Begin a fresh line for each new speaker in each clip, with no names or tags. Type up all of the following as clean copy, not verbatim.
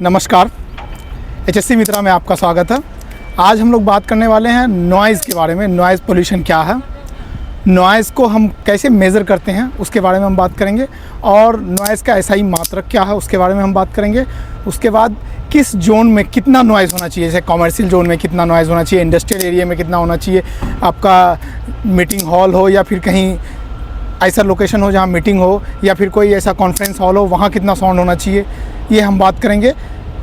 नमस्कार, HSC मित्रा में आपका स्वागत है। आज हम लोग बात करने वाले हैं नॉइज़ के बारे में। नॉइज़ पोल्यूशन क्या है, नॉइज़ को हम कैसे मेज़र करते हैं उसके बारे में हम बात करेंगे, और नॉइज़ का SI मात्रक क्या है उसके बारे में हम बात करेंगे। उसके बाद किस जोन में कितना नॉइज़ होना चाहिए, जैसे कॉमर्शियल जोन में कितना नॉइज़ होना चाहिए, इंडस्ट्रियल एरिया में कितना होना चाहिए, आपका मीटिंग हॉल हो या फिर कहीं ऐसा लोकेशन हो जहाँ मीटिंग हो, या फिर कोई ऐसा कॉन्फ्रेंस हॉल हो, वहाँ कितना साउंड होना चाहिए, ये हम बात करेंगे।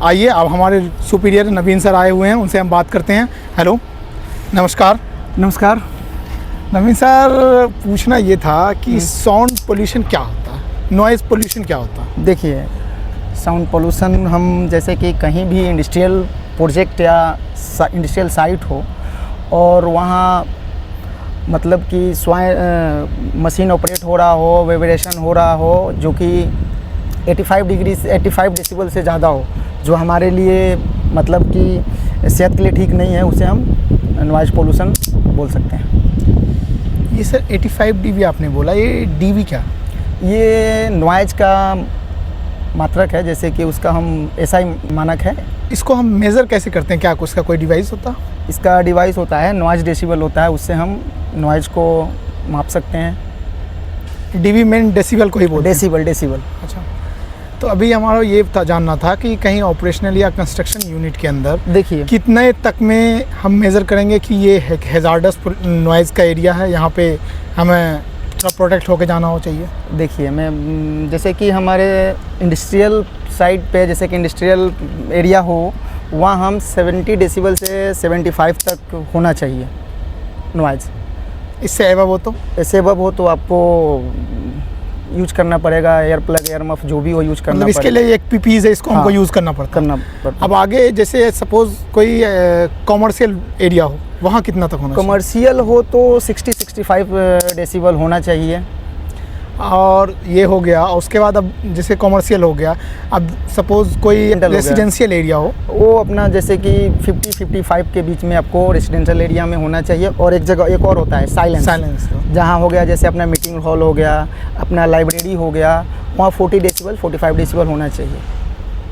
आइए, अब हमारे सुपीरियर नवीन सर आए हुए हैं, उनसे हम बात करते हैं। हेलो, नमस्कार।
नमस्कार।
नवीन सर, पूछना ये था कि साउंड पोल्यूशन क्या होता है, नॉइज़ पोल्यूशन क्या होता है?
देखिए, साउंड पोल्यूशन हम जैसे कि कहीं भी इंडस्ट्रियल प्रोजेक्ट या इंडस्ट्रियल साइट हो और वहाँ मतलब कि मशीन ऑपरेट हो रहा हो, वाइब्रेशन हो रहा हो जो कि 85 डेसिबल से ज़्यादा हो, जो हमारे लिए मतलब कि सेहत के लिए ठीक नहीं है, उसे हम नॉइज़ पोल्यूशन बोल सकते हैं।
ये सर 85 dB आपने बोला, ये dB क्या?
ये नॉइज़ का मात्रक है, जैसे कि उसका हम SI मानक है।
इसको हम मेज़र कैसे करते हैं, क्या उसका कोई डिवाइस होता है?
इसका डिवाइस होता है, नॉइज़ डेसिबल होता है, उससे हम नॉइज़ को माप सकते हैं।
dB में डेसिबल को ही बोलते हैं?
डेसिबल।
अच्छा, तो अभी हमारा ये जानना था कि कहीं ऑपरेशनल या कंस्ट्रक्शन यूनिट के अंदर
देखिए,
कितने तक में हम मेज़र करेंगे कि ये हैज़ार्डस नॉइज़ का एरिया है, यहाँ पे हमें थोड़ा प्रोटेक्ट होके जाना हो चाहिए?
देखिए, मैं जैसे कि हमारे इंडस्ट्रियल साइट पे, जैसे कि इंडस्ट्रियल एरिया हो, वहाँ हम 70 डेसिबल से 75 तक होना चाहिए नॉइज़।
इससे एबव हो तो?
इससे एबव हो तो आपको यूज करना पड़ेगा, एयर प्लग, एयर मफ जो भी हो यूज करना
मतलब इसके लिए एक PPE है, इसको हमको यूज़ करना पड़ता है। अब आगे जैसे सपोज़ कोई कॉमर्शियल एरिया हो, वहाँ कितना तक होना चाहिए?
कमर्शियल हो तो 60-65 डेसिबल होना चाहिए।
और ये हो गया, और उसके बाद अब जैसे कॉमर्शियल हो गया, अब सपोज़ कोई रेसिडेंशियल एरिया हो,
वो अपना जैसे कि 50-55 के बीच में आपको रेसिडेंशियल एरिया में होना चाहिए। और एक जगह एक और होता है साइलेंस, जहाँ हो गया जैसे अपना मीटिंग हॉल हो गया, अपना लाइब्रेरी हो गया, वहाँ 40 डेसिबल 45 डेसिबल होना चाहिए।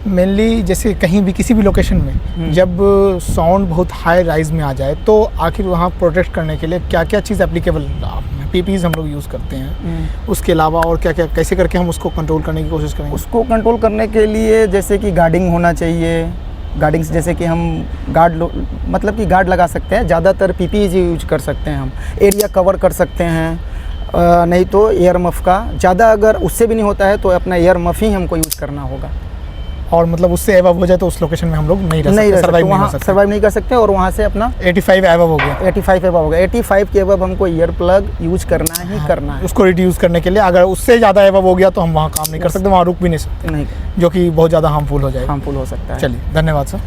मेनली जैसे कहीं भी किसी भी लोकेशन में जब साउंड बहुत हाई राइज में आ जाए, तो आखिर वहाँ प्रोटेक्ट करने के लिए क्या क्या चीज़ एप्लीकेबल PPEs हम लोग यूज़ करते हैं, उसके अलावा और क्या क्या, कैसे करके हम उसको कंट्रोल करने की कोशिश करेंगे?
उसको कंट्रोल करने के लिए जैसे कि गार्डिंग होना चाहिए। गार्डिंग्स जैसे कि हम मतलब कि गार्ड लगा सकते हैं। ज़्यादातर PPEs यूज कर सकते हैं, हम एरिया कवर कर सकते हैं। नहीं तो एयर मफ का ज़्यादा, अगर उससे भी नहीं होता है तो अपना एयर मफ ही हमको यूज़ करना होगा।
और मतलब उससे एबव हो जाए तो उस लोकेशन में हम लोग नहीं रह सकते,
सर्वाइव नहीं कर सकते। और वहाँ से अपना
85 एबव हो गया,
85 एबव हो गया, 85 के एबव हमको ईयर प्लग यूज करना ही करना है।
उसको रिड्यूस करने के लिए। अगर उससे ज़्यादा एबव हो गया तो हम वहाँ काम नहीं कर सकते, वहाँ रुक भी नहीं सकते,
नहीं,
जो कि बहुत ज़्यादा हार्मफुल हो जाए,
हार्मफुल हो सकता है।
चलिए, धन्यवाद सर।